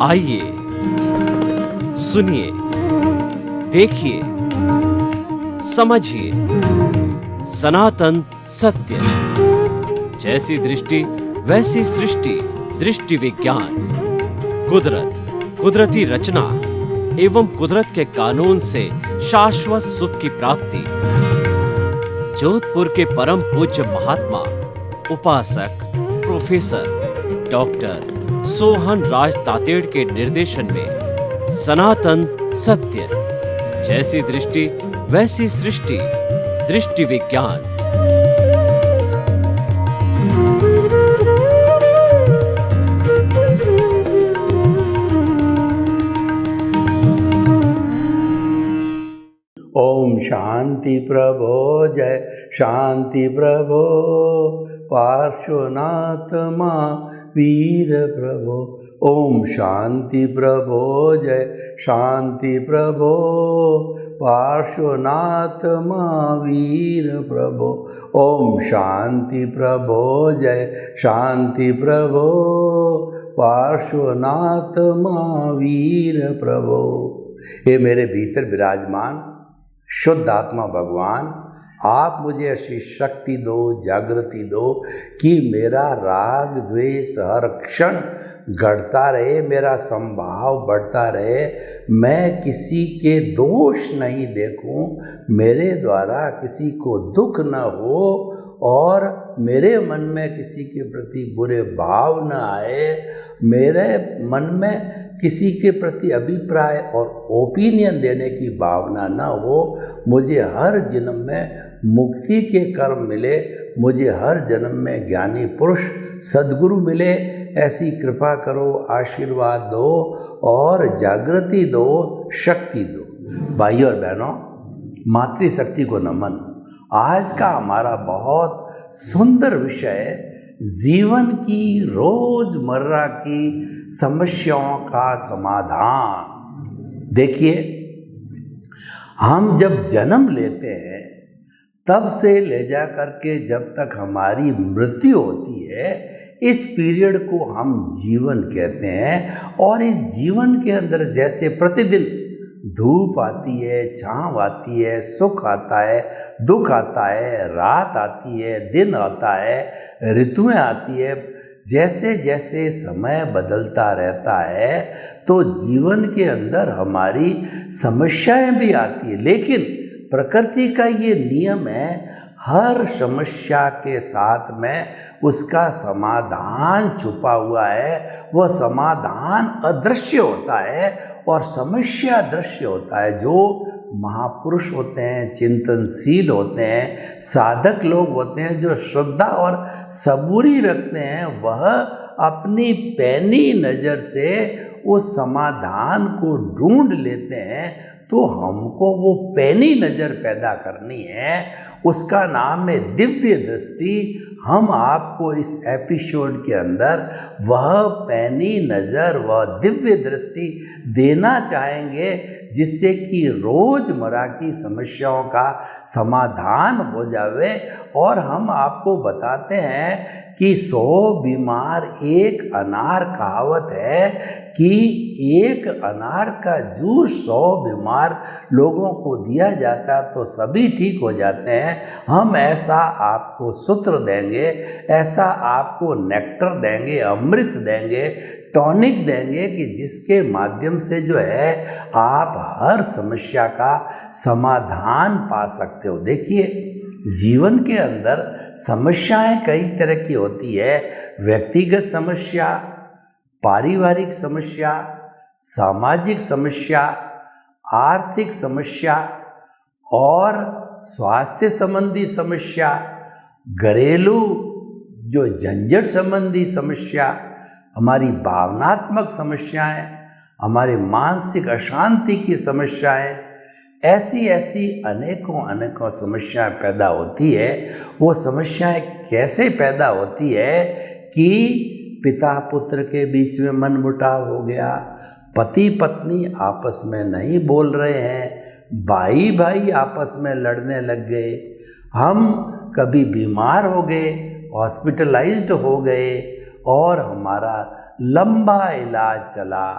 आइए, सुनिए, देखिए, समझिए सनातन सत्य। जैसी दृष्टि वैसी सृष्टि, दृष्टि विज्ञान। कुदरत, कुदरती रचना एवं कुदरत के कानून से शाश्वत सुख की प्राप्ति। जोधपुर के परम पूज्य महात्मा उपासक प्रोफेसर डॉक्टर सोहन राज तातेड़ के निर्देशन में सनातन सत्य। जैसी दृष्टि वैसी सृष्टि, दृष्टि विज्ञान। ओम शांति प्रभो, जय शांति प्रभो, पार्श्वनाथ महावीर प्रभो। ओम शांति प्रभो, जय शांति प्रभो, पार्श्वनाथ महावीर प्रभो। ओम शांति प्रभो, जय शांति प्रभो, पार्श्वनाथ महावीर प्रभो। ये मेरे भीतर विराजमान शुद्ध आत्मा भगवान, आप मुझे ऐसी शक्ति दो, जागृति दो कि मेरा राग द्वेष हर क्षण घटता रहे, मेरा संभाव बढ़ता रहे, मैं किसी के दोष नहीं देखूं, मेरे द्वारा किसी को दुख न हो और मेरे मन में किसी के प्रति बुरे भाव न आए, मेरे मन में किसी के प्रति अभिप्राय और ओपिनियन देने की भावना न हो। मुझे हर जन्म में मुक्ति के कर्म मिले, मुझे हर जन्म में ज्ञानी पुरुष सद्गुरु मिले, ऐसी कृपा करो, आशीर्वाद दो और जागृति दो, शक्ति दो। भाई और बहनों, मातृशक्ति को नमन। आज का हमारा बहुत सुंदर विषय जीवन की रोजमर्रा की समस्याओं का समाधान। देखिए, हम जब जन्म लेते हैं तब से ले जा करके जब तक हमारी मृत्यु होती है, इस पीरियड को हम जीवन कहते हैं। और इस जीवन के अंदर जैसे प्रतिदिन धूप आती है, छाँव आती है, सुख आता है, दुख आता है, रात आती है, दिन आता है, ऋतुएं आती है, जैसे जैसे समय बदलता रहता है तो जीवन के अंदर हमारी समस्याएं भी आती है। लेकिन प्रकृति का ये नियम है, हर समस्या के साथ में उसका समाधान छुपा हुआ है। वह समाधान अदृश्य होता है और समस्या दृश्य होता है। जो महापुरुष होते हैं, चिंतनशील होते हैं, साधक लोग होते हैं, जो श्रद्धा और सबूरी रखते हैं, वह अपनी पैनी नज़र से उस समाधान को ढूंढ लेते हैं। तो हमको वो पैनी नज़र पैदा करनी है, उसका नाम है दिव्य दृष्टि। हम आपको इस एपिसोड के अंदर वह पैनी नज़र, वह दिव्य दृष्टि देना चाहेंगे, जिससे कि रोज़मर्रा की समस्याओं का समाधान हो जावे। और हम आपको बताते हैं कि 100 बीमार एक अनार, कहावत है कि एक अनार का जूस 100 बीमार लोगों को दिया जाता तो सभी ठीक हो जाते हैं। हम ऐसा आपको सूत्र देंगे, ऐसा आपको नेक्टर देंगे, अमृत देंगे, टॉनिक देंगे कि जिसके माध्यम से जो है आप हर समस्या का समाधान पा सकते हो। देखिए, जीवन के अंदर समस्याएं कई तरह की होती है। व्यक्तिगत समस्या, पारिवारिक समस्या, सामाजिक समस्या, आर्थिक समस्या और स्वास्थ्य संबंधी समस्या, घरेलू जो झंझट संबंधी समस्या, हमारी भावनात्मक समस्याएं, हमारे मानसिक अशांति की समस्याएं, ऐसी ऐसी अनेकों समस्याएं पैदा होती है। वो समस्याएं कैसे पैदा होती है कि पिता पुत्र के बीच में मनमुटाव हो गया, पति पत्नी आपस में नहीं बोल रहे हैं, भाई भाई आपस में लड़ने लग गए, हम कभी बीमार हो गए, हॉस्पिटलाइज्ड हो गए और हमारा लंबा इलाज चला,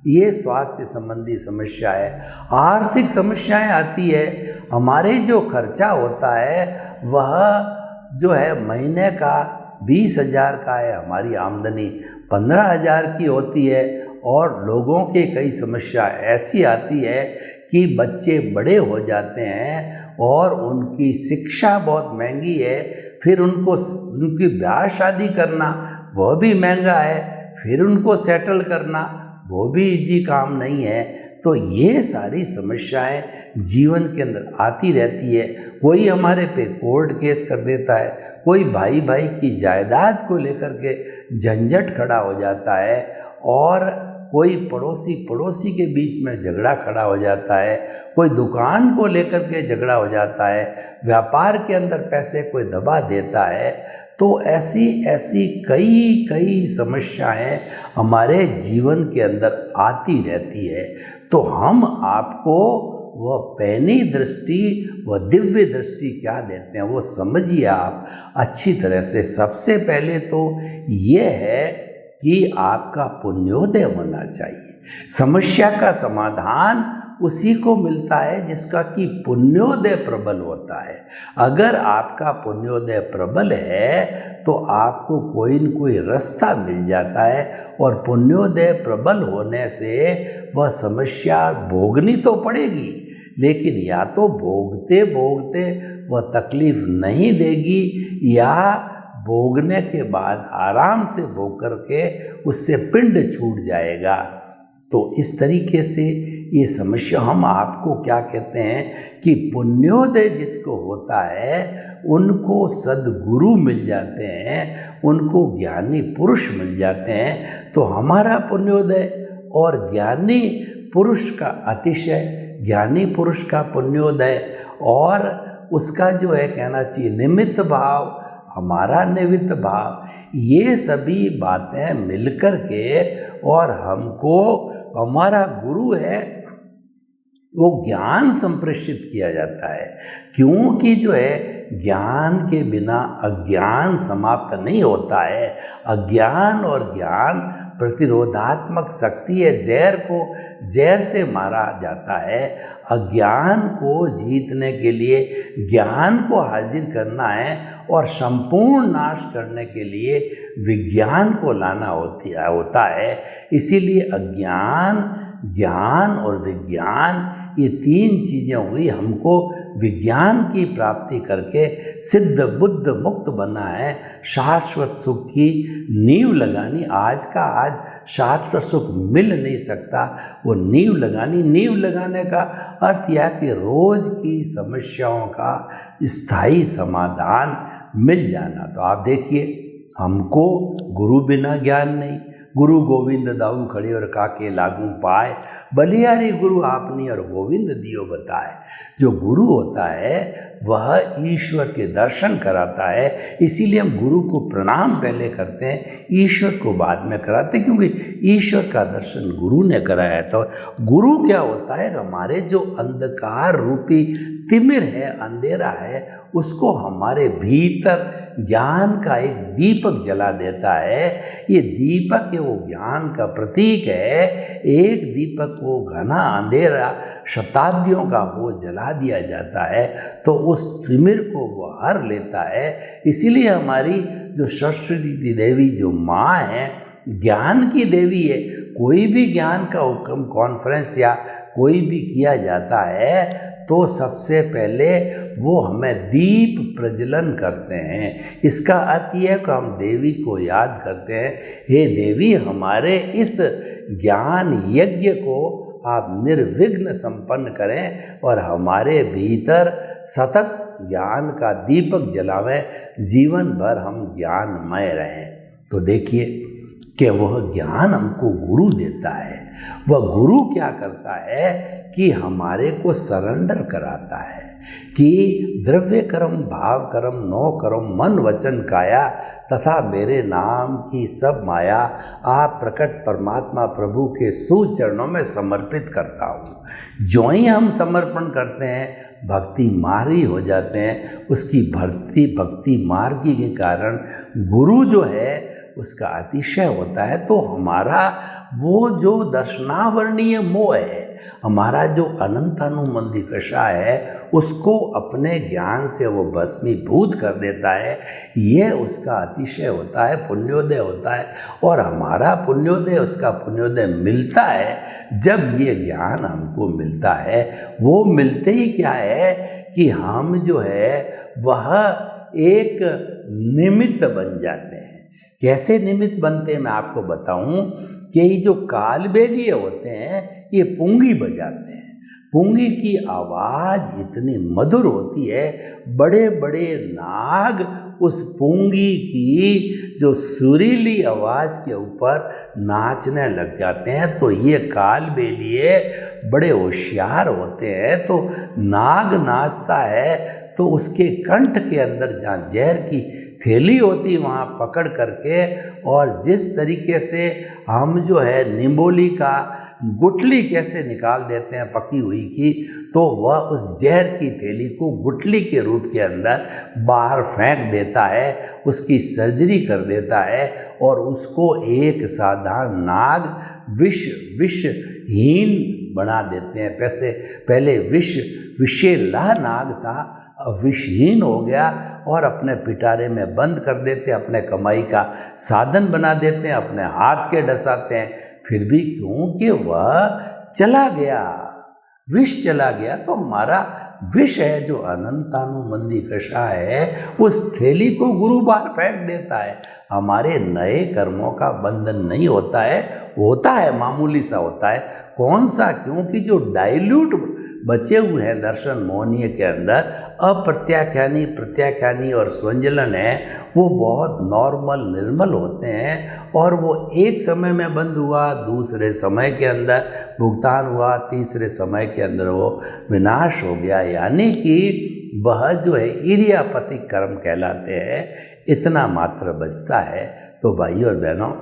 ये स्वास्थ्य संबंधी समस्या है। आर्थिक समस्याएं आती है, हमारे जो खर्चा होता है वह जो है महीने का 20,000 का है, हमारी आमदनी 15,000 की होती है। और लोगों के कई समस्या ऐसी आती है कि बच्चे बड़े हो जाते हैं और उनकी शिक्षा बहुत महंगी है, फिर उनकी ब्याह शादी करना वह भी महंगा है, फिर उनको सेटल करना वो भी इजी काम नहीं है। तो ये सारी समस्याएं जीवन के अंदर आती रहती है। कोई हमारे पे कोर्ट केस कर देता है, कोई भाई भाई की जायदाद को लेकर के झंझट खड़ा हो जाता है, और कोई पड़ोसी के बीच में झगड़ा खड़ा हो जाता है, कोई दुकान को लेकर के झगड़ा हो जाता है, व्यापार के अंदर पैसे कोई दबा देता है। तो ऐसी कई समस्याएं हमारे जीवन के अंदर आती रहती है। तो हम आपको वह पैनी दृष्टि, वह दिव्य दृष्टि क्या देते हैं वो समझिए आप अच्छी तरह से। सबसे पहले तो ये है कि आपका पुण्योदय होना चाहिए। समस्या का समाधान उसी को मिलता है जिसका कि पुण्योदय प्रबल होता है। अगर आपका पुण्योदय प्रबल है तो आपको कोई न कोई रास्ता मिल जाता है, और पुण्योदय प्रबल होने से वह समस्या भोगनी तो पड़ेगी, लेकिन या तो भोगते भोगते वह तकलीफ नहीं देगी, या भोगने के बाद आराम से भोग करके उससे पिंड छूट जाएगा। तो इस तरीके से ये समस्या, हम आपको क्या कहते हैं कि पुण्योदय जिसको होता है उनको सद्गुरु मिल जाते हैं, उनको ज्ञानी पुरुष मिल जाते हैं। तो हमारा पुण्योदय और ज्ञानी पुरुष का अतिशय, ज्ञानी पुरुष का पुण्योदय और उसका जो है कहना चाहिए निमित्त भाव, हमारा निमित्त भाव, ये सभी बातें मिलकर के, और हमको हमारा गुरु है वो ज्ञान संप्रेषित किया जाता है। क्योंकि जो है ज्ञान के बिना अज्ञान समाप्त नहीं होता है। अज्ञान और ज्ञान प्रतिरोधात्मक शक्ति है। जहर को जहर से मारा जाता है। अज्ञान को जीतने के लिए ज्ञान को हाजिर करना है, और संपूर्ण नाश करने के लिए विज्ञान को लाना होता है। इसीलिए अज्ञान, ज्ञान और विज्ञान, ये तीन चीज़ें हुई। हमको विज्ञान की प्राप्ति करके सिद्ध बुद्ध मुक्त बनना है, शाश्वत सुख की नींव लगानी। आज का आज शाश्वत सुख मिल नहीं सकता, वो नींव लगानी। नींव लगाने का अर्थ यह कि रोज की समस्याओं का स्थायी समाधान मिल जाना। तो आप देखिए, हमको गुरु बिना ज्ञान नहीं। गुरु गोविंद दाऊ खड़े और काके लागू पाए, बलिहारी गुरु आपनी और गोविंद दियो बताए। जो गुरु होता है वह ईश्वर के दर्शन कराता है। इसीलिए हम गुरु को प्रणाम पहले करते हैं, ईश्वर को बाद में कराते हैं, क्योंकि ईश्वर का दर्शन गुरु ने कराया। तो गुरु क्या होता है? हमारे जो अंधकार रूपी तिमिर है, अंधेरा है, उसको हमारे भीतर ज्ञान का एक दीपक जला देता है। ये दीपक है, वो ज्ञान का प्रतीक है। एक दीपक को घना अंधेरा शताब्दियों का वो जला दिया जाता है, तो उस तिमिर को वो हर लेता है। इसीलिए हमारी जो सरस्वती देवी जो माँ है, ज्ञान की देवी है। कोई भी ज्ञान का हुक्म, कॉन्फ्रेंस या कोई भी किया जाता है तो सबसे पहले वो हमें दीप प्रज्वलन करते हैं। इसका अर्थ ये है कि हम देवी को याद करते हैं, हे देवी हमारे इस ज्ञान यज्ञ को आप निर्विघ्न संपन्न करें और हमारे भीतर सतत ज्ञान का दीपक जलावें, जीवन भर हम ज्ञानमय रहें। तो देखिए कि वह ज्ञान हमको गुरु देता है। वह गुरु क्या करता है कि हमारे को सरेंडर कराता है कि द्रव्य कर्म, भाव कर्म, नौ कर्म, मन वचन काया तथा मेरे नाम की सब माया आप प्रकट परमात्मा प्रभु के सुचरणों में समर्पित करता हूँ। जो ही हम समर्पण करते हैं भक्ति मार्गी हो जाते हैं। उसकी भक्ति मार्गी के कारण गुरु जो है उसका अतिशय होता है। तो हमारा वो जो दर्शनावरणीय मोह है, हमारा जो अनंतानुमंदिकषा है, उसको अपने ज्ञान से वो भस्मीभूत कर देता है। ये उसका अतिशय होता है, पुण्योदय होता है। और हमारा पुण्योदय उसका पुण्योदय मिलता है जब ये ज्ञान हमको मिलता है। वो मिलते ही क्या है कि हम जो है वह एक निमित्त बन जाते हैं। कैसे निमित्त बनते हैं मैं आपको बताऊं कि ये जो कालबेलिए होते हैं ये पुंगी बजाते हैं। पुंगी की आवाज़ इतनी मधुर होती है, बड़े बड़े नाग उस पुंगी की जो सुरीली आवाज़ के ऊपर नाचने लग जाते हैं। तो ये कालबेलिए बड़े होशियार होते हैं। तो नाग नाचता है तो उसके कंठ के अंदर जहाँ जहर की थैली होती वहाँ पकड़ करके, और जिस तरीके से हम जो है निम्बोली का गुठली कैसे निकाल देते हैं पकी हुई की, तो वह उस जहर की थैली को गुठली के रूप के अंदर बाहर फेंक देता है, उसकी सर्जरी कर देता है और उसको एक साधारण नाग विषहीन बना देते हैं। पहले विषेला नाग था, अब विषहीन हो गया और अपने पिटारे में बंद कर देते हैं, अपने कमाई का साधन बना देते हैं, अपने हाथ के डसाते हैं। फिर भी क्योंकि वह चला गया, विष चला गया। तो हमारा विष है जो अनंतानुमंदिकषा है, उस थैली को गुरु बाहर फेंक देता है। हमारे नए कर्मों का बंधन नहीं होता है, होता है मामूली सा होता है। कौन सा? क्योंकि जो डाइल्यूट बचे हुए हैं दर्शन मोहनीय के अंदर, अप्रत्याख्यानी, प्रत्याख्यानी और स्वंजलन है, वो बहुत नॉर्मल निर्मल होते हैं। और वो एक समय में बंद हुआ, दूसरे समय के अंदर भुगतान हुआ, तीसरे समय के अंदर वो विनाश हो गया। यानी कि वह जो है इरियापतिक कर्म कहलाते हैं, इतना मात्र बचता है। तो भाई और बहनों,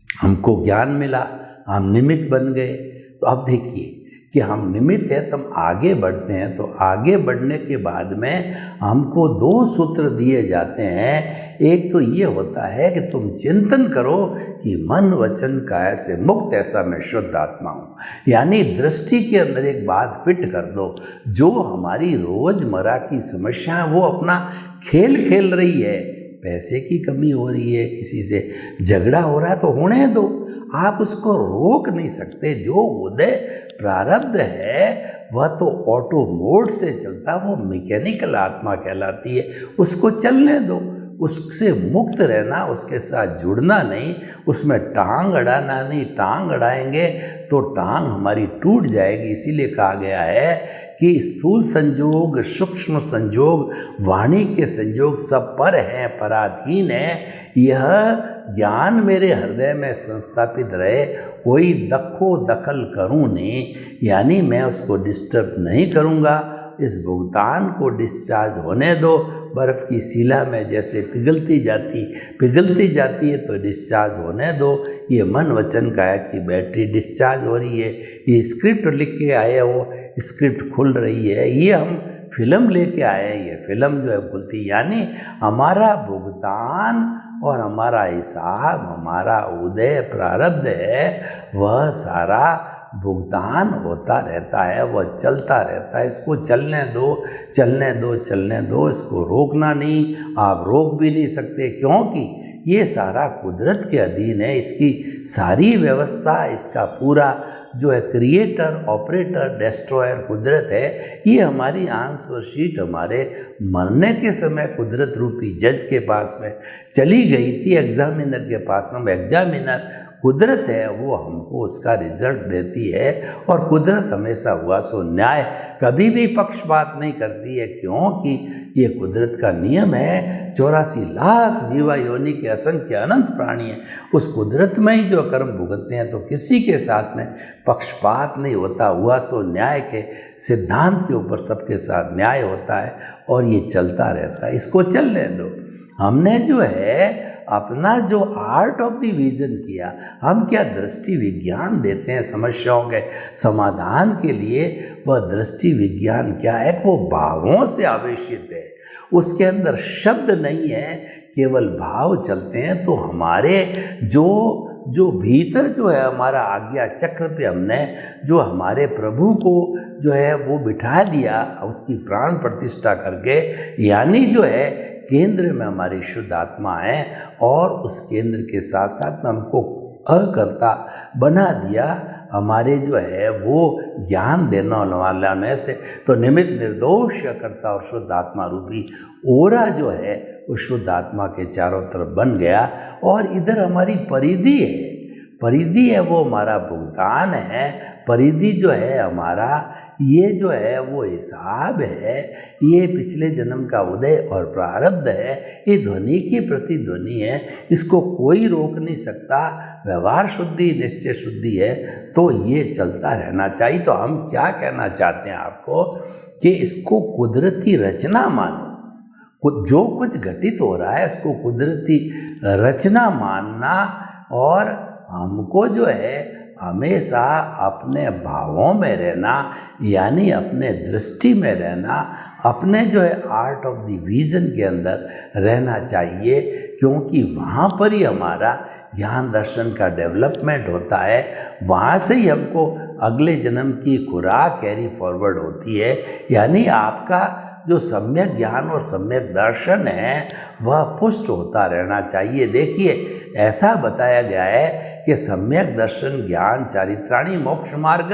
हमको ज्ञान मिला, हम निमित्त बन गए। तो अब देखिए कि हम निमित्त हैं, तो हम आगे बढ़ते हैं। तो आगे बढ़ने के बाद में हमको दो सूत्र दिए जाते हैं। एक तो ये होता है कि तुम चिंतन करो कि मन वचन काया से मुक्त ऐसा मैं शुद्ध आत्मा हूँ। यानी दृष्टि के अंदर एक बात फिट कर दो, जो हमारी रोजमर्रा की समस्या है वो अपना खेल खेल रही है। पैसे की कमी हो रही है, किसी से झगड़ा हो रहा है, तो होने दो, आप उसको रोक नहीं सकते। जो उदय प्रारब्ध है वह तो ऑटो मोड से चलता, वो मैकेनिकल आत्मा कहलाती है, उसको चलने दो। उससे मुक्त रहना, उसके साथ जुड़ना नहीं, उसमें टांग अड़ाना नहीं। टांग अड़ाएंगे तो टांग हमारी टूट जाएगी। इसीलिए कहा गया है कि स्थूल संयोग, सूक्ष्म संयोग, वाणी के संयोग सब पर हैं, पराधीन है। यह ज्ञान मेरे हृदय में संस्थापित रहे, कोई दखल करूँ नहीं, यानी मैं उसको डिस्टर्ब नहीं करूँगा। इस भुगतान को डिस्चार्ज होने दो। बर्फ़ की शिला में जैसे पिघलती जाती है तो डिस्चार्ज होने दो। ये मन वचन काया की बैटरी डिस्चार्ज हो रही है। ये स्क्रिप्ट लिख के आए, वो स्क्रिप्ट खुल रही है। ये हम फिल्म लेके आए हैं, ये फिल्म जो है खुलती, यानी हमारा भुगतान और हमारा हिसाब, हमारा उदय प्रारब्ध है, वह सारा भुगतान होता रहता है, वह चलता रहता है। इसको चलने दो, इसको रोकना नहीं। आप रोक भी नहीं सकते, क्योंकि ये सारा कुदरत के अधीन है। इसकी सारी व्यवस्था, इसका पूरा जो है क्रिएटर, ऑपरेटर, डिस्ट्रॉयर कुदरत है। ये हमारी आंसर शीट हमारे मरने के समय कुदरत रूपी जज के पास में चली गई थी, एग्जामिनर के पास में। एग्जामिनर कुदरत है, वो हमको उसका रिजल्ट देती है। और कुदरत हमेशा हुआ सो न्याय, कभी भी पक्षपात नहीं करती है, क्योंकि ये कुदरत का नियम है। 84 लाख जीवा योनि के असंख्य अनंत प्राणी हैं, उस कुदरत में ही जो कर्म भुगतते हैं, तो किसी के साथ में पक्षपात नहीं होता। हुआ सो न्याय के सिद्धांत के ऊपर सबके साथ न्याय होता है और ये चलता रहता है। इसको चलने दो। हमने जो है अपना जो आर्ट ऑफ द विजन किया, हम क्या दृष्टि विज्ञान देते हैं समस्याओं के समाधान के लिए। वह दृष्टि विज्ञान क्या है? वो भावों से आवेशित है, उसके अंदर शब्द नहीं है केवल भाव चलते हैं तो हमारे जो भीतर जो है हमारा आज्ञा चक्र पे हमने जो हमारे प्रभु को जो है वो बिठा दिया उसकी प्राण प्रतिष्ठा करके, यानी जो है केंद्र में हमारी शुद्ध आत्मा है और उस केंद्र के साथ साथ में हमको अकर्ता बना दिया हमारे जो है वो ज्ञान देने वाला से। तो निमित्त निर्दोष करता और शुद्ध आत्मा रूपी ओरा जो है उस शुद्ध आत्मा के चारों तरफ बन गया। और इधर हमारी परिधि है, परिधि है वो हमारा भुगतान है, परिधि जो है हमारा ये जो है वो हिसाब है, ये पिछले जन्म का उदय और प्रारब्ध है, ये ध्वनि की प्रतिध्वनि है, इसको कोई रोक नहीं सकता। व्यवहार शुद्धि निश्चय शुद्धि है तो ये चलता रहना चाहिए। तो हम क्या कहना चाहते हैं आपको कि इसको कुदरती रचना मानो, जो कुछ घटित हो रहा है उसको कुदरती रचना मानना और हमको जो है हमेशा अपने भावों में रहना, यानी अपने दृष्टि में रहना, अपने जो है आर्ट ऑफ द विजन के अंदर रहना चाहिए, क्योंकि वहाँ पर ही हमारा ज्ञान दर्शन का डेवलपमेंट होता है, वहाँ से ही हमको अगले जन्म की खुराक कैरी फॉरवर्ड होती है। यानी आपका जो सम्यक ज्ञान और सम्यक दर्शन है वह पुष्ट होता रहना चाहिए। देखिए ऐसा बताया गया है कि सम्यक दर्शन ज्ञान चारित्राणी मोक्ष मार्ग,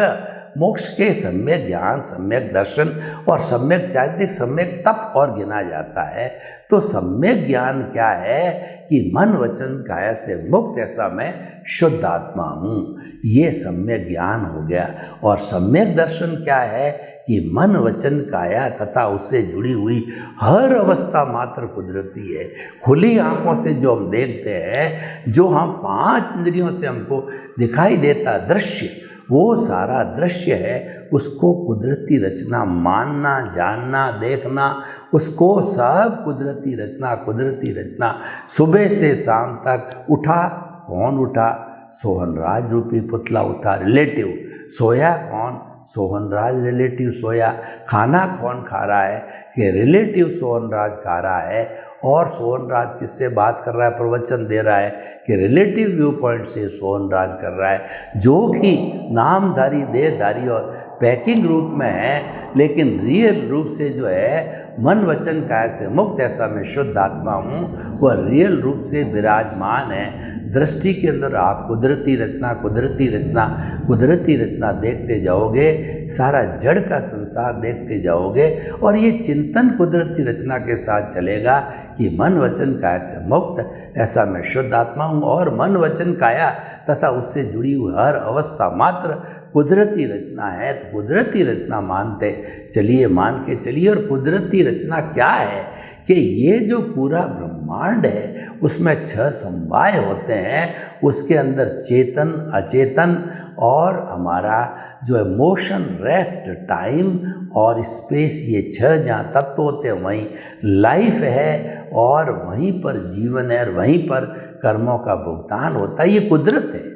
मोक्ष के सम्यक ज्ञान सम्यक दर्शन और सम्यक चारित्रिक सम्यक तप और गिना जाता है। तो सम्यक ज्ञान क्या है कि मन वचन काया से मुक्त ऐसा मैं शुद्ध आत्मा हूँ, ये सम्यक ज्ञान हो गया। और सम्यक दर्शन क्या है कि मन वचन काया तथा उससे जुड़ी हुई हर अवस्था मात्र कुदरती है। खुली आंखों से जो हम देखते हैं, जो हम 5 इंद्रियों से हमको दिखाई देता दृश्य, वो सारा दृश्य है, उसको कुदरती रचना मानना, जानना, देखना, उसको सब कुदरती रचना, कुदरती रचना। सुबह से शाम तक उठा कौन उठा? सोहनराज रूपी पुतला उठा, रिलेटिव। सोया कौन? सोहनराज रिलेटिव सोया। खाना कौन खा रहा है? कि रिलेटिव सोहनराज खा रहा है। और सोहनराज किससे बात कर रहा है, प्रवचन दे रहा है कि रिलेटिव व्यू पॉइंट से सोहनराज कर रहा है, जो कि नामधारी देहधारी और पैकिंग रूप में है, लेकिन रियल रूप से जो है मन वचन काया से मुक्त ऐसा मैं शुद्ध आत्मा हूँ, वह रियल रूप से विराजमान है। दृष्टि के अंदर आप कुदरती रचना, कुदरती रचना, कुदरती रचना देखते जाओगे, सारा जड़ का संसार देखते जाओगे, और ये चिंतन कुदरती रचना के साथ चलेगा कि मन वचन काया से मुक्त ऐसा मैं शुद्ध आत्मा हूँ, और मन वचन काया तथा उससे जुड़ी हुई हर अवस्था मात्र कुदरती रचना है। तो कुदरती रचना मानते चलिए, मान के चलिए। और कुदरती रचना क्या है कि ये जो पूरा ब्रह्मांड है उसमें 6 समवाय होते हैं, उसके अंदर चेतन, अचेतन और हमारा जो है मोशन, रेस्ट, टाइम और स्पेस, ये 6 जहाँ तत्व होते हैं वहीं लाइफ है, और वहीं पर जीवन है, और वहीं पर कर्मों का भुगतान होता है। ये कुदरत है,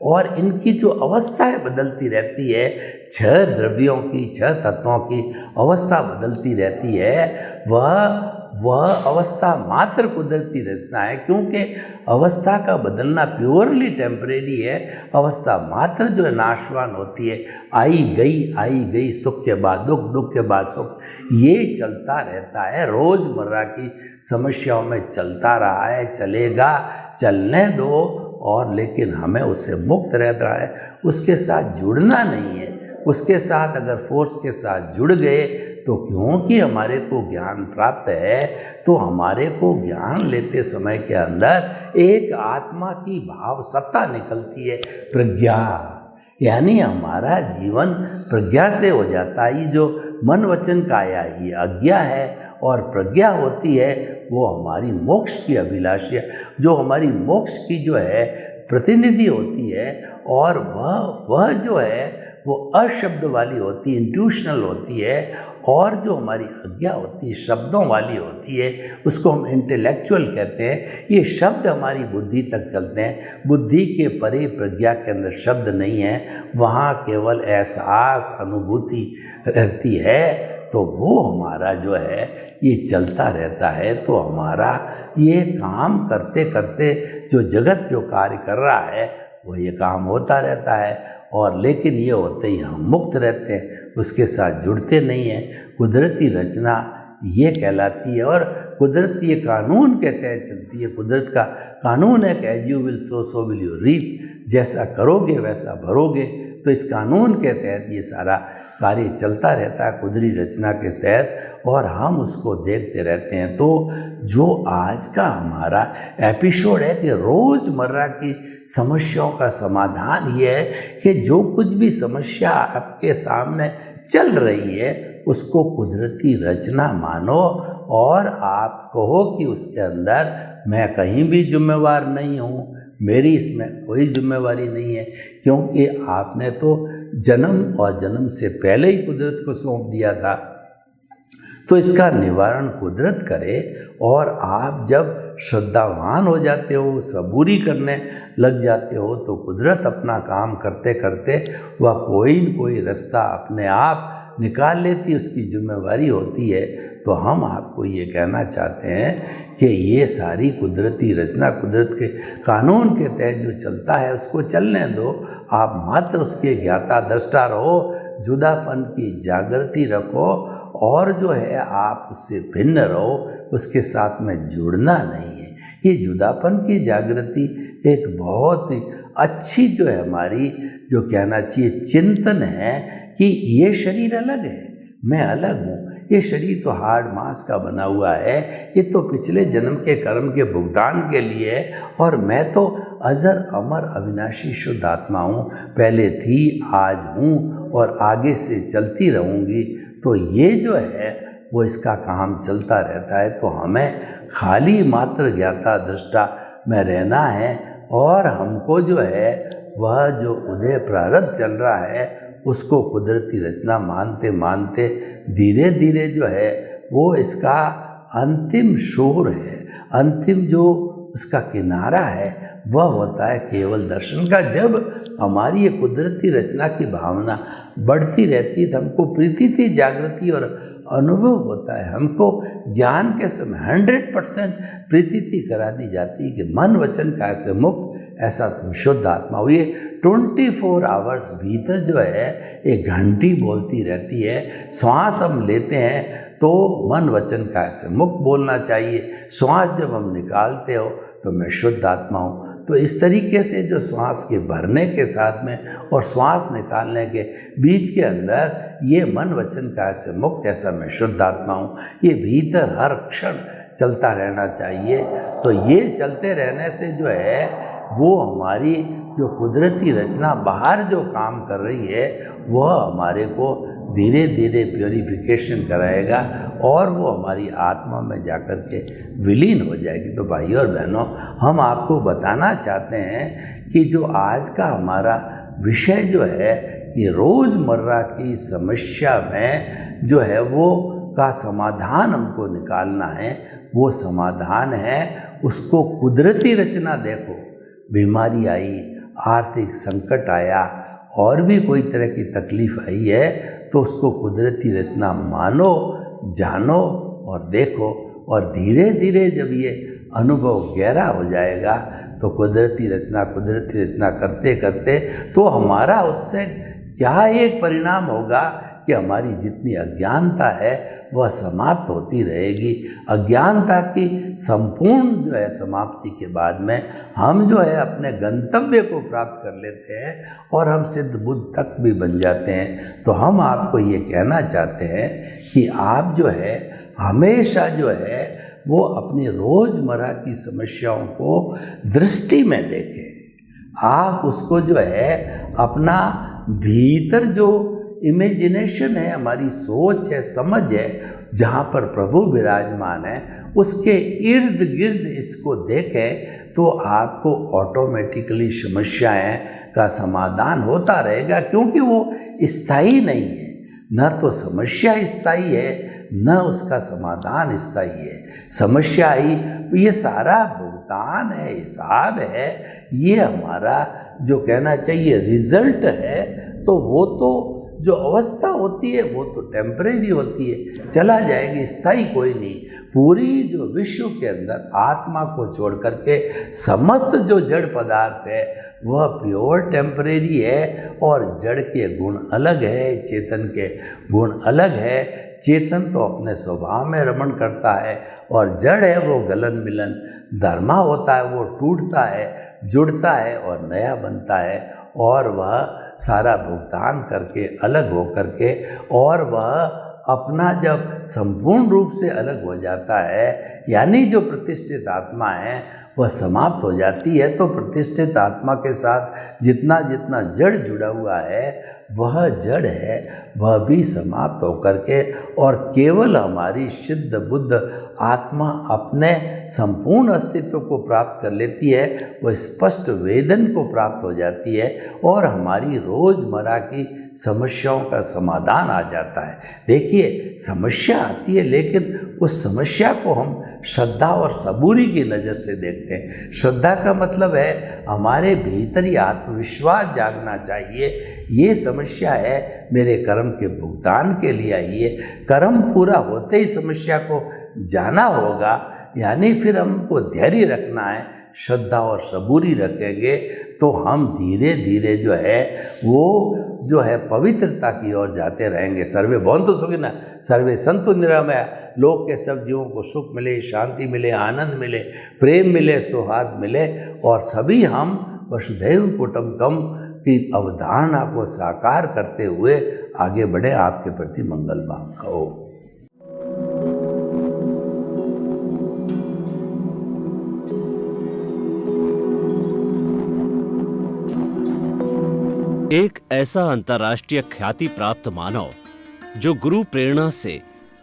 और इनकी जो अवस्था है बदलती रहती है। 6 द्रव्यों की, 6 तत्वों की अवस्था बदलती रहती है। वह अवस्था मात्र कुदरती रचना है, क्योंकि अवस्था का बदलना प्योरली टेम्परेरी है। अवस्था मात्र जो है नाशवान होती है, आई गई, सुख के बाद दुख, दुख के बाद सुख, ये चलता रहता है, रोज़मर्रा की समस्याओं में चलता रहा है, चलेगा, चलने दो। और लेकिन हमें उससे मुक्त रहना है, उसके साथ जुड़ना नहीं है। उसके साथ अगर फोर्स के साथ जुड़ गए तो क्योंकि हमारे को ज्ञान प्राप्त है, तो हमारे को ज्ञान लेते समय के अंदर एक आत्मा की भाव सत्ता निकलती है, प्रज्ञा, यानी हमारा जीवन प्रज्ञा से हो जाता है। ये जो मन वचन काया ये अज्ञा है, और प्रज्ञा होती है वो हमारी मोक्ष की अभिलाषा, जो हमारी मोक्ष की जो है प्रतिनिधि होती है, और वह जो है वो अशब्द वाली होती है, इंट्यूशनल होती है, और जो हमारी अज्ञा होती है शब्दों वाली होती है, उसको हम इंटेलेक्चुअल कहते हैं। ये शब्द हमारी बुद्धि तक चलते हैं, बुद्धि के परे प्रज्ञा के अंदर शब्द नहीं है, वहाँ केवल एहसास, अनुभूति रहती है। तो वो हमारा जो है ये चलता रहता है। तो हमारा ये काम करते करते जो जगत जो कार्य कर रहा है वो ये काम होता रहता है, और लेकिन ये होते ही हम मुक्त रहते हैं, उसके साथ जुड़ते नहीं हैं। कुदरती रचना ये कहलाती है, और कुदरत ये कानून के तहत चलती है। कुदरत का कानून है कि as you will sow will you reap, जैसा करोगे वैसा भरोगे। तो इस कानून के तहत ये सारा कार्य चलता रहता है, कुदरती रचना के तहत, और हम उसको देखते रहते हैं। तो जो आज का हमारा एपिसोड है कि रोज़मर्रा की समस्याओं का समाधान ये है कि जो कुछ भी समस्या आपके सामने चल रही है उसको कुदरती रचना मानो, और आप कहो कि उसके अंदर मैं कहीं भी जिम्मेवार नहीं हूँ, मेरी इसमें कोई जिम्मेवारी नहीं है, क्योंकि आपने तो जन्म और जन्म से पहले ही कुदरत को सौंप दिया था। तो इसका निवारण कुदरत करे, और आप जब श्रद्धावान हो जाते हो, सबूरी करने लग जाते हो, तो कुदरत अपना काम करते करते वह कोई न कोई रास्ता अपने आप निकाल लेती, उसकी जिम्मेवारी होती है। तो हम आपको ये कहना चाहते हैं कि ये सारी कुदरती रचना, कुदरत के कानून के तहत जो चलता है उसको चलने दो। आप मात्र उसके ज्ञाता दृष्टा रहो, जुदापन की जागृति रखो, और जो है आप उससे भिन्न रहो, उसके साथ में जुड़ना नहीं है। ये जुदापन की जागृति एक बहुत ही अच्छी जो है हमारी जो कहना चाहिए चिंतन है कि ये शरीर अलग है, मैं अलग हूँ, ये शरीर तो हार्ड मांस का बना हुआ है, ये तो पिछले जन्म के कर्म के भुगतान के लिए है, और मैं तो अजर अमर अविनाशी शुद्ध आत्मा हूँ, पहले थी आज हूँ और आगे से चलती रहूँगी। तो ये जो है वो इसका काम चलता रहता है। तो हमें खाली मात्र ज्ञाता दृष्टा में रहना है, और हमको जो है वह जो उदय प्रारब्ध चल रहा है उसको कुदरती रचना मानते मानते धीरे धीरे जो है वो इसका अंतिम शोर है, अंतिम जो उसका किनारा है वह होता है केवल दर्शन का। जब हमारी ये कुदरती रचना की भावना बढ़ती रहती है तो हमको प्रीति जागृति और अनुभव होता है, हमको ज्ञान के समय 100% प्रीति करा दी जाती है कि मन वचन काया से मुक्त ऐसा तुम शुद्ध आत्मा हुई। 24 आवर्स भीतर जो है एक घंटी बोलती रहती है। श्वास हम लेते हैं तो मन वचन काया से मुक्त बोलना चाहिए, श्वास जब हम निकालते हो तो मैं शुद्ध आत्मा हूँ। तो इस तरीके से जो श्वास के भरने के साथ में और श्वास निकालने के बीच के अंदर ये मन वचन काया से मुक्त ऐसा मैं शुद्ध आत्मा हूँ, ये भीतर हर क्षण चलता रहना चाहिए। तो ये चलते रहने से जो है वो हमारी जो कुदरती रचना बाहर जो काम कर रही है वह हमारे को धीरे धीरे प्योरीफिकेशन कराएगा और वो हमारी आत्मा में जाकर के विलीन हो जाएगी। तो भाइयों और बहनों, हम आपको बताना चाहते हैं कि जो आज का हमारा विषय जो है कि रोज़मर्रा की समस्या में जो है वो का समाधान हमको निकालना है। वो समाधान है उसको कुदरती रचना। देखो, बीमारी आई, आर्थिक संकट आया और भी कोई तरह की तकलीफ आई है तो उसको कुदरती रचना मानो, जानो और देखो। और धीरे धीरे जब ये अनुभव गहरा हो जाएगा तो कुदरती रचना करते करते तो हमारा उससे क्या एक परिणाम होगा कि हमारी जितनी अज्ञानता है वह समाप्त होती रहेगी। अज्ञानता की संपूर्ण जो है समाप्ति के बाद में हम जो है अपने गंतव्य को प्राप्त कर लेते हैं और हम सिद्ध बुद्ध तक भी बन जाते हैं। तो हम आपको ये कहना चाहते हैं कि आप जो है हमेशा जो है वो अपनी रोज़मर्रा की समस्याओं को दृष्टि में देखें। आप उसको जो है अपना भीतर जो इमेजिनेशन है, हमारी सोच है, समझ है, जहाँ पर प्रभु विराजमान है उसके इर्द गिर्द इसको देखें तो आपको ऑटोमेटिकली समस्याएं का समाधान होता रहेगा। क्योंकि वो स्थायी नहीं है, न तो समस्या स्थायी है न उसका समाधान स्थायी है। समस्या आई, ये सारा भुगतान है, हिसाब है, ये हमारा जो कहना चाहिए रिजल्ट है। तो वो तो जो अवस्था होती है वो तो टेम्परेरी होती है, चला जाएगी, स्थायी कोई नहीं। पूरी जो विश्व के अंदर आत्मा को छोड़ करके समस्त जो जड़ पदार्थ है वह प्योर टेम्परेरी है, और जड़ के गुण अलग है, चेतन के गुण अलग है। चेतन तो अपने स्वभाव में रमण करता है, और जड़ है वो गलन मिलन धर्मा होता है, वो टूटता है, जुड़ता है और नया बनता है, और वह सारा भुगतान करके अलग हो करके, और वह अपना जब संपूर्ण रूप से अलग हो जाता है, यानी जो प्रतिष्ठित आत्मा है वह समाप्त हो जाती है, तो प्रतिष्ठित आत्मा के साथ जितना जितना जड़ जुड़ा हुआ है वह जड़ है, वह भी समाप्त होकर के, और केवल हमारी शुद्ध बुद्ध आत्मा अपने संपूर्ण अस्तित्व को प्राप्त कर लेती है, वह स्पष्ट वेदन को प्राप्त हो जाती है, और हमारी रोज़मर्रा की समस्याओं का समाधान आ जाता है। देखिए, समस्या आती है, लेकिन उस समस्या को हम श्रद्धा और सबूरी की नज़र से देखते हैं। श्रद्धा का मतलब है हमारे भीतर ही आत्मविश्वास जागना चाहिए, ये समस्या है मेरे कर्म के भुगतान के लिए आई है। कर्म पूरा होते ही समस्या को जाना होगा, यानी फिर हमको धैर्य रखना है, श्रद्धा और सबूरी रखेंगे तो हम धीरे धीरे जो है वो जो है पवित्रता की ओर जाते रहेंगे। सर्वे भवन्तु सुखिनः, सर्वे सन्तु निरामया। लोक के सब जीवों को सुख मिले, शांति मिले, आनंद मिले, प्रेम मिले, सौहार्द मिले, और सभी हम वसुधैव कुटुम्बकम की अवधारणा को साकार करते हुए आगे बढ़े। आपके प्रति मंगल कामना हो। एक ऐसा अंतर्राष्ट्रीय ख्याति प्राप्त मानव जो गुरु प्रेरणा से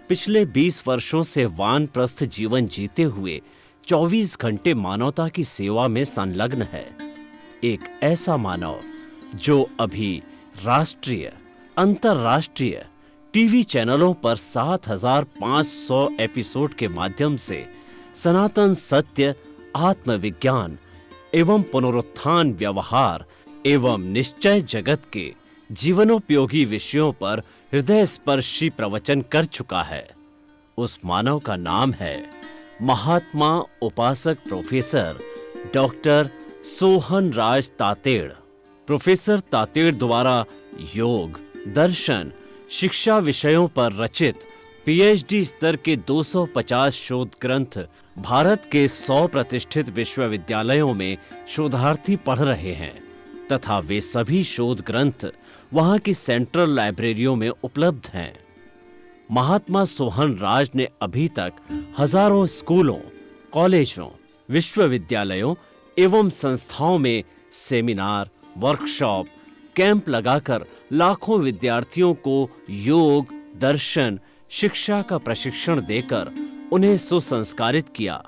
पिछले 20 वर्षों से वानप्रस्थ जीवन जीते हुए 24 घंटे मानवता की सेवा में संलग्न है। एक ऐसा मानव जो अभी राष्ट्रीय, अंतर्राष्ट्रीय टीवी चैनलों पर 7,500 एपिसोड के माध्यम से सनातन सत्य, आत्मविज्ञान एवं पुनरुत्थान व्यवहार एवं निश्चय जगत के जीवनोपयोगी विषयों पर हृदय स्पर्शी प्रवचन कर चुका है। उस मानव का नाम है महात्मा उपासक प्रोफेसर डॉक्टर सोहन राज तातेड़। प्रोफेसर तातेड़ द्वारा योग, दर्शन, शिक्षा विषयों पर रचित पीएचडी स्तर के 250 शोध ग्रंथ भारत के 100 प्रतिष्ठित विश्वविद्यालयों में शोधार्थी पढ़ रहे हैं, तथा वे सभी शोध ग्रंथ वहां की सेंट्रल लाइब्रेरियों में उपलब्ध हैं। महात्मा सोहन राज ने अभी तक हजारों स्कूलों, कॉलेजों, विश्वविद्यालयों एवं संस्थाओं में सेमिनार, वर्कशॉप, कैंप लगाकर लाखों विद्यार्थियों को योग, दर्शन, शिक्षा का प्रशिक्षण देकर उन्हें सुसंस्कारित किया।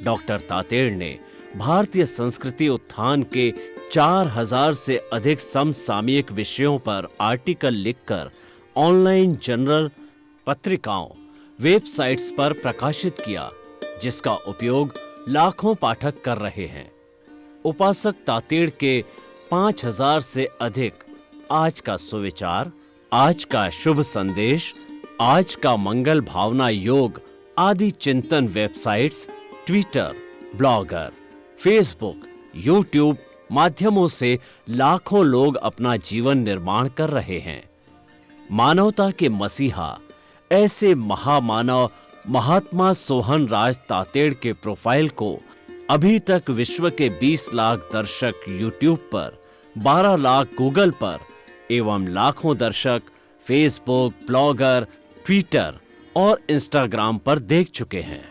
डॉक्टर तातेड़ ने भारतीय संस्कृति उत्थान के 4000 से अधिक समसामयिक विषयों पर आर्टिकल लिखकर ऑनलाइन जर्नल, पत्रिकाओं, वेबसाइट्स पर प्रकाशित किया, जिसका उपयोग लाखों पाठक कर रहे हैं। उपासक तातेड़ के 5000 से अधिक आज का सुविचार, आज का शुभ संदेश, आज का मंगल भावना योग आदि चिंतन websites, Twitter, blogger, Facebook, YouTube माध्यमों से लाखों लोग अपना जीवन निर्माण कर रहे हैं। मानवता के मसीहा ऐसे महामानव महात्मा सोहन राज तातेड़ के प्रोफाइल को अभी तक विश्व के 20 लाख दर्शक यूट्यूब पर, 12 लाख गूगल पर एवं लाखों दर्शक फेसबुक, ब्लॉगर, ट्विटर और इंस्टाग्राम पर देख चुके हैं।